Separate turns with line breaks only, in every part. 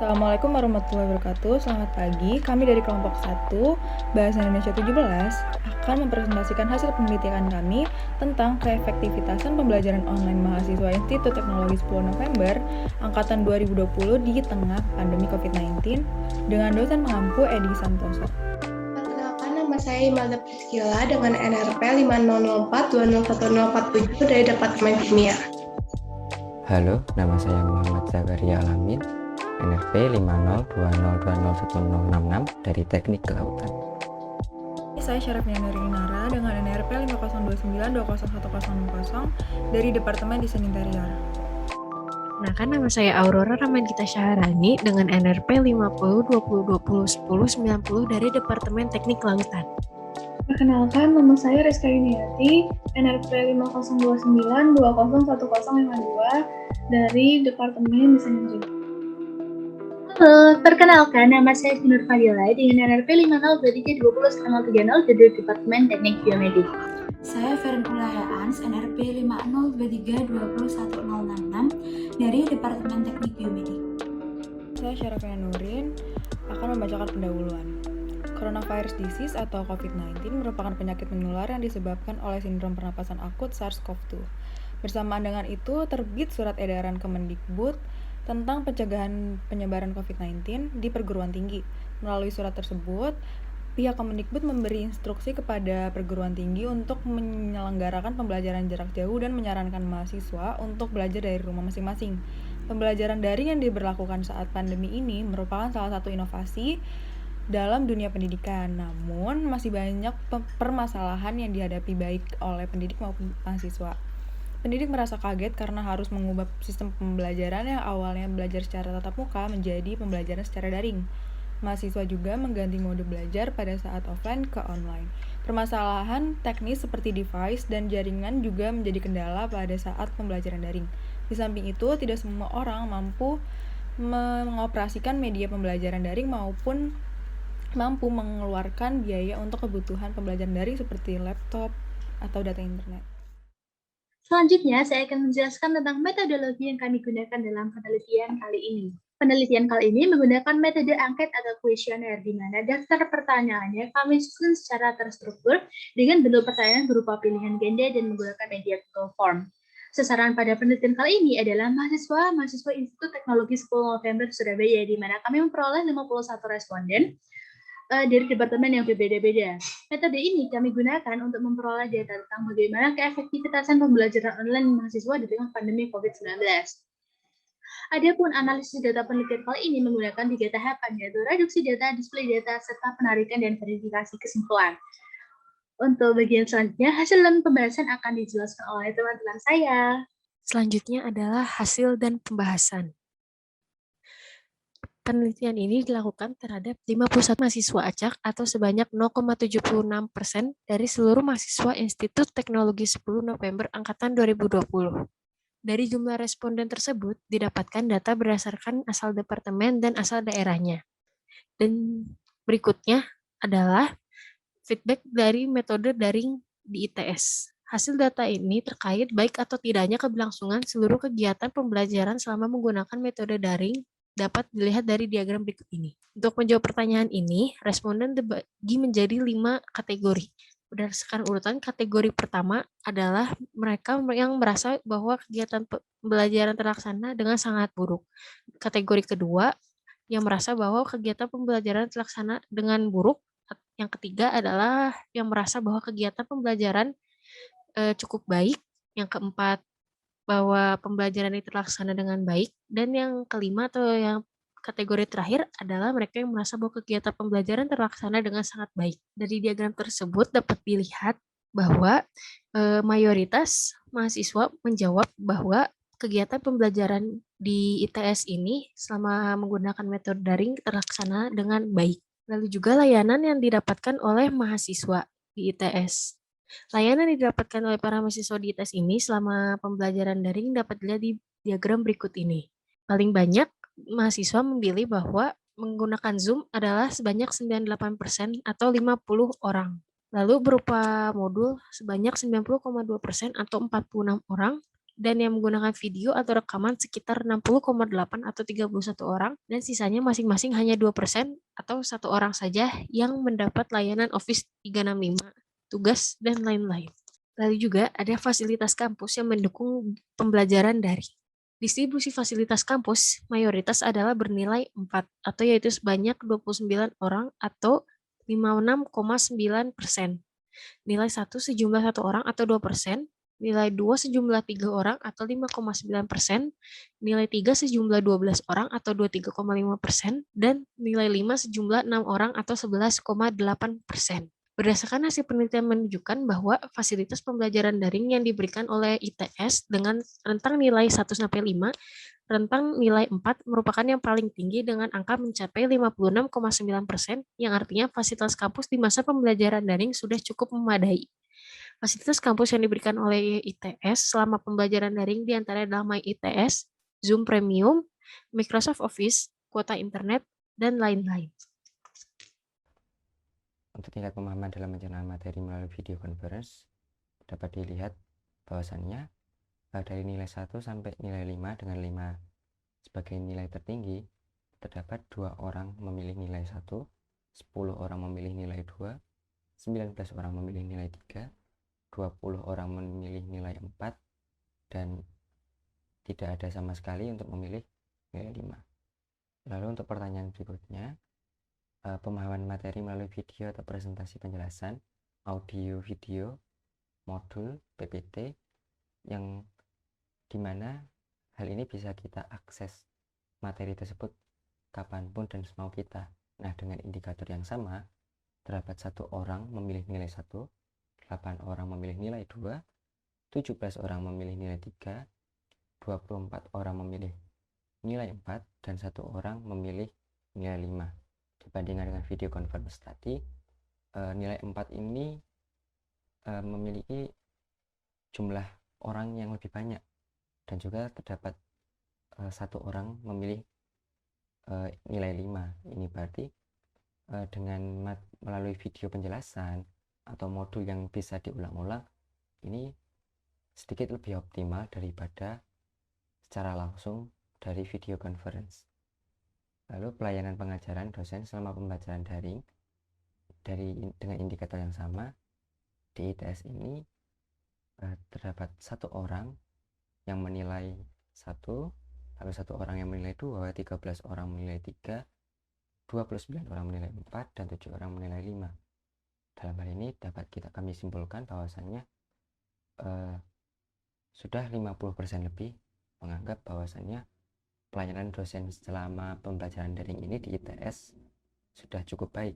Assalamualaikum warahmatullahi wabarakatuh. Selamat pagi. Kami dari kelompok 1 Bahasa Indonesia 17 akan mempresentasikan hasil penelitian kami tentang keefektivitasan pembelajaran online mahasiswa Institut Teknologi 10 November angkatan 2020 di tengah pandemi COVID-19 dengan dosen pengampu Edi Santoso.
Perkenalkan, nama saya Imelda Priscilla dengan NRP 5004201047 dari Departemen Kimia.
Halo, nama saya Muhammad Zakaria Alamin, NRP 5020201066 dari Teknik Kelautan.
Saya Syarafina Nurinara dengan NRP 5029201060 dari Departemen Desain Interior.
Perkenalkan, nama saya Aurora Ramandita Syaharani dengan NRP 5020201090 dari Departemen Teknik Kelautan.
Perkenalkan, nama saya Rizka Yuniati, NRP 5029201052 dari Departemen Desain Interior.
Halo, perkenalkan, nama saya Sinur Fadila dengan NRP 5023201030 dari Departemen Teknik Biomedik.
Saya Fernula Yaans, NRP 5023201066 dari Departemen Teknik Biomedik.
Saya Syarafina Nurin akan membacakan pendahuluan. Coronavirus disease atau COVID-19 merupakan penyakit menular yang disebabkan oleh sindrom pernapasan akut SARS-CoV-2. Bersamaan dengan itu, terbit surat edaran Kemendikbud tentang pencegahan penyebaran COVID-19 di perguruan tinggi. Melalui surat tersebut, pihak Kemendikbud memberi instruksi kepada perguruan tinggi untuk menyelenggarakan pembelajaran jarak jauh dan menyarankan mahasiswa untuk belajar dari rumah masing-masing. Pembelajaran daring yang diberlakukan saat pandemi ini merupakan salah satu inovasi dalam dunia pendidikan, namun masih banyak permasalahan yang dihadapi baik oleh pendidik maupun mahasiswa. Pendidik merasa kaget karena harus mengubah sistem pembelajaran yang awalnya belajar secara tatap muka menjadi pembelajaran secara daring. Mahasiswa juga mengganti mode belajar pada saat offline ke online. Permasalahan teknis seperti device dan jaringan juga menjadi kendala pada saat pembelajaran daring. Di samping itu, tidak semua orang mampu mengoperasikan media pembelajaran daring maupun mampu mengeluarkan biaya untuk kebutuhan pembelajaran daring seperti laptop atau data internet.
Selanjutnya, saya akan menjelaskan tentang metodologi yang kami gunakan dalam penelitian kali ini. Penelitian kali ini menggunakan metode angket atau kuesioner, di mana daftar pertanyaannya kami susun secara terstruktur dengan bentuk pertanyaan berupa pilihan ganda dan menggunakan media Google Form. Sasaran pada penelitian kali ini adalah mahasiswa Institut Teknologi 10 November Surabaya, di mana kami memperoleh 51 responden dari departemen yang berbeda-beda. Metode ini kami gunakan untuk memperoleh data tentang bagaimana keefektivitasan pembelajaran online mahasiswa di tengah pandemi COVID-19. Adapun analisis data penelitian kali ini menggunakan 3 tahapan, yaitu reduksi data, display data, serta penarikan dan verifikasi kesimpulan. Untuk bagian selanjutnya, hasil dan pembahasan akan dijelaskan oleh teman-teman saya.
Selanjutnya adalah hasil dan pembahasan. Penelitian ini dilakukan terhadap 51 mahasiswa acak atau sebanyak 0,76% dari seluruh mahasiswa Institut Teknologi 10 November Angkatan 2020. Dari jumlah responden tersebut didapatkan data berdasarkan asal departemen dan asal daerahnya. Dan berikutnya adalah feedback dari metode daring di ITS. Hasil data ini terkait baik atau tidaknya keberlangsungan seluruh kegiatan pembelajaran selama menggunakan metode daring dapat dilihat dari diagram berikut ini. Untuk menjawab pertanyaan ini, responden dibagi menjadi 5 kategori. Berdasarkan urutan, kategori pertama adalah mereka yang merasa bahwa kegiatan pembelajaran terlaksana dengan sangat buruk. Kategori kedua, yang merasa bahwa kegiatan pembelajaran terlaksana dengan buruk. Yang ketiga adalah yang merasa bahwa kegiatan pembelajaran cukup baik. Yang keempat, bahwa pembelajaran ini terlaksana dengan baik, dan yang kelima atau yang kategori terakhir adalah mereka yang merasa bahwa kegiatan pembelajaran terlaksana dengan sangat baik. Dari diagram tersebut dapat dilihat bahwa mayoritas mahasiswa menjawab bahwa kegiatan pembelajaran di ITS ini selama menggunakan metode daring terlaksana dengan baik. Lalu juga layanan yang didapatkan oleh mahasiswa di ITS. Layanan yang didapatkan oleh para mahasiswa di ITS ini selama pembelajaran daring dapat dilihat di diagram berikut ini. Paling banyak mahasiswa memilih bahwa menggunakan Zoom adalah sebanyak 98% atau 50 orang. Lalu berupa modul sebanyak 90,2% atau 46 orang, dan yang menggunakan video atau rekaman sekitar 60,8 atau 31 orang, dan sisanya masing-masing hanya 2% atau 1 orang saja yang mendapat layanan Office 365, tugas, dan lain-lain. Lalu juga ada fasilitas kampus yang mendukung pembelajaran daring. Distribusi fasilitas kampus mayoritas adalah bernilai 4, atau yaitu sebanyak 29 orang atau 56,9%. Nilai 1 sejumlah 1 orang atau 2%, nilai 2 sejumlah 3 orang atau 5,9%, nilai 3 sejumlah 12 orang atau 23,5%, dan nilai 5 sejumlah 6 orang atau 11,8%. Berdasarkan hasil penelitian menunjukkan bahwa fasilitas pembelajaran daring yang diberikan oleh ITS dengan rentang nilai 1-5, rentang nilai 4 merupakan yang paling tinggi dengan angka mencapai 56,9%, yang artinya fasilitas kampus di masa pembelajaran daring sudah cukup memadai. Fasilitas kampus yang diberikan oleh ITS selama pembelajaran daring diantaranya adalah My ITS, Zoom Premium, Microsoft Office, kuota internet, dan lain-lain.
Untuk tingkat pemahaman dalam pencernaan materi melalui video conference, dapat dilihat bahwasannya dari nilai 1 sampai nilai 5 dengan 5 sebagai nilai tertinggi, terdapat 2 orang memilih nilai 1, 10 orang memilih nilai 2, 19 orang memilih nilai 3, 20 orang memilih nilai 4, dan tidak ada sama sekali untuk memilih nilai 5. Lalu untuk pertanyaan berikutnya, pemahaman materi melalui video atau presentasi penjelasan, audio video, modul, PPT, yang dimana hal ini bisa kita akses materi tersebut kapanpun dan semau kita. Nah, dengan indikator yang sama, terdapat 1 orang memilih nilai 1, 8 orang memilih nilai 2, 17 orang memilih nilai 3, 24 orang memilih nilai 4, dan 1 orang memilih nilai 5. Dibandingkan dengan video conference tadi, nilai 4 ini memiliki jumlah orang yang lebih banyak, dan juga terdapat 1 orang memilih nilai 5. Ini berarti dengan melalui video penjelasan atau modul yang bisa diulang-ulang, ini sedikit lebih optimal daripada secara langsung dari video conference. Lalu pelayanan pengajaran dosen selama pembelajaran daring dengan indikator yang sama, di ITS ini terdapat 1 orang yang menilai 1, lalu 1 orang yang menilai 2, 13 orang menilai 3, 29 orang menilai 4, dan 7 orang menilai 5. Dalam hal ini dapat kami simpulkan bahwasannya sudah 50% lebih menganggap bahwasannya pelayanan dosen selama pembelajaran daring ini di ITS sudah cukup baik.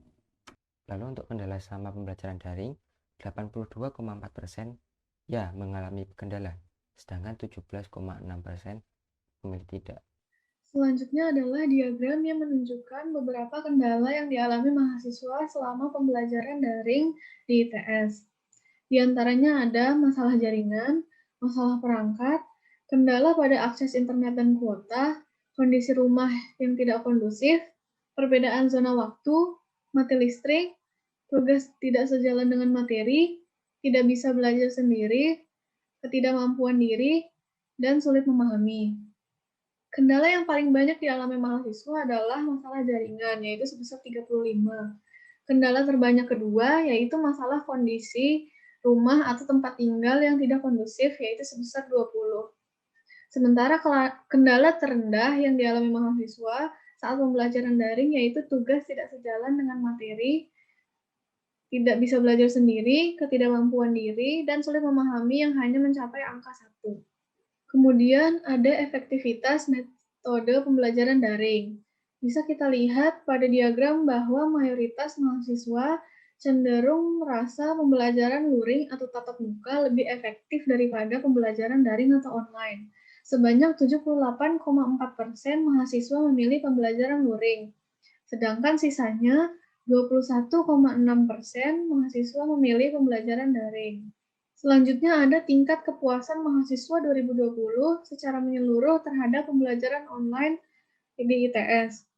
Lalu untuk kendala selama pembelajaran daring, 82,4% ya mengalami kendala, sedangkan 17,6% memilih tidak.
Selanjutnya adalah diagram yang menunjukkan beberapa kendala yang dialami mahasiswa selama pembelajaran daring di ITS. Di antaranya ada masalah jaringan, masalah perangkat, kendala pada akses internet dan kuota, kondisi rumah yang tidak kondusif, perbedaan zona waktu, mati listrik, tugas tidak sejalan dengan materi, tidak bisa belajar sendiri, ketidakmampuan diri, dan sulit memahami. Kendala yang paling banyak dialami mahasiswa adalah masalah jaringan, yaitu sebesar 35. Kendala terbanyak kedua yaitu masalah kondisi rumah atau tempat tinggal yang tidak kondusif, yaitu sebesar 20. Sementara kendala terendah yang dialami mahasiswa saat pembelajaran daring yaitu tugas tidak sejalan dengan materi, tidak bisa belajar sendiri, ketidakmampuan diri, dan sulit memahami yang hanya mencapai angka 1. Kemudian ada efektivitas metode pembelajaran daring. Bisa kita lihat pada diagram bahwa mayoritas mahasiswa cenderung merasa pembelajaran luring atau tatap muka lebih efektif daripada pembelajaran daring atau online. Sebanyak 78,4% mahasiswa memilih pembelajaran luring, sedangkan sisanya 21,6% mahasiswa memilih pembelajaran daring. Selanjutnya ada tingkat kepuasan mahasiswa 2020 secara menyeluruh terhadap pembelajaran online di ITS.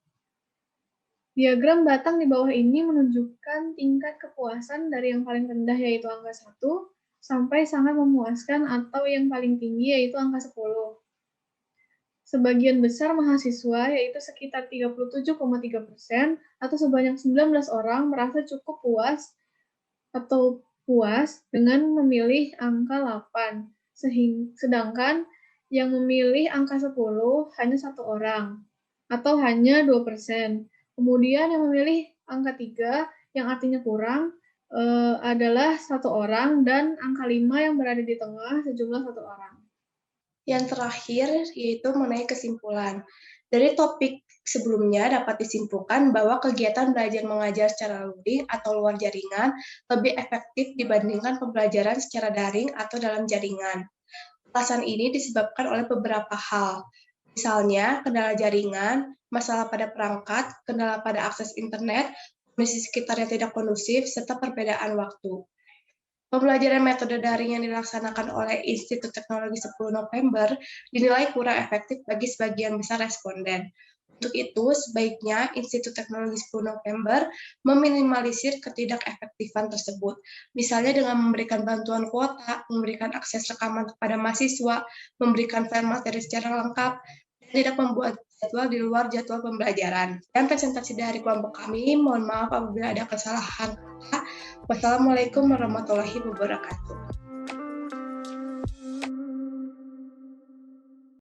Diagram batang di bawah ini menunjukkan tingkat kepuasan dari yang paling rendah yaitu angka 1 sampai sangat memuaskan atau yang paling tinggi yaitu angka 10. Sebagian besar mahasiswa, yaitu sekitar 37,3% atau sebanyak 19 orang merasa cukup puas dengan memilih angka 8. Sedangkan yang memilih angka 10 hanya 1 orang atau hanya 2%. Kemudian yang memilih angka 3 yang artinya kurang adalah 1 orang dan angka 5 yang berada di tengah sejumlah 1 orang.
Yang terakhir yaitu mengenai kesimpulan. Dari topik sebelumnya dapat disimpulkan bahwa kegiatan belajar mengajar secara luring atau luar jaringan lebih efektif dibandingkan pembelajaran secara daring atau dalam jaringan. Alasan ini disebabkan oleh beberapa hal. Misalnya, kendala jaringan, masalah pada perangkat, kendala pada akses internet, kondisi sekitar yang tidak kondusif, serta perbedaan waktu. Pembelajaran metode daring yang dilaksanakan oleh Institut Teknologi 10 November dinilai kurang efektif bagi sebagian besar responden. Untuk itu, sebaiknya Institut Teknologi 10 November meminimalisir ketidakefektifan tersebut, misalnya dengan memberikan bantuan kuota, memberikan akses rekaman kepada mahasiswa, memberikan file materi secara lengkap, dan tidak membuat jadwal di luar jadwal pembelajaran. Dan presentasi dari kelompok kami, mohon maaf apabila ada kesalahan kata. Wassalamualaikum warahmatullahi wabarakatuh.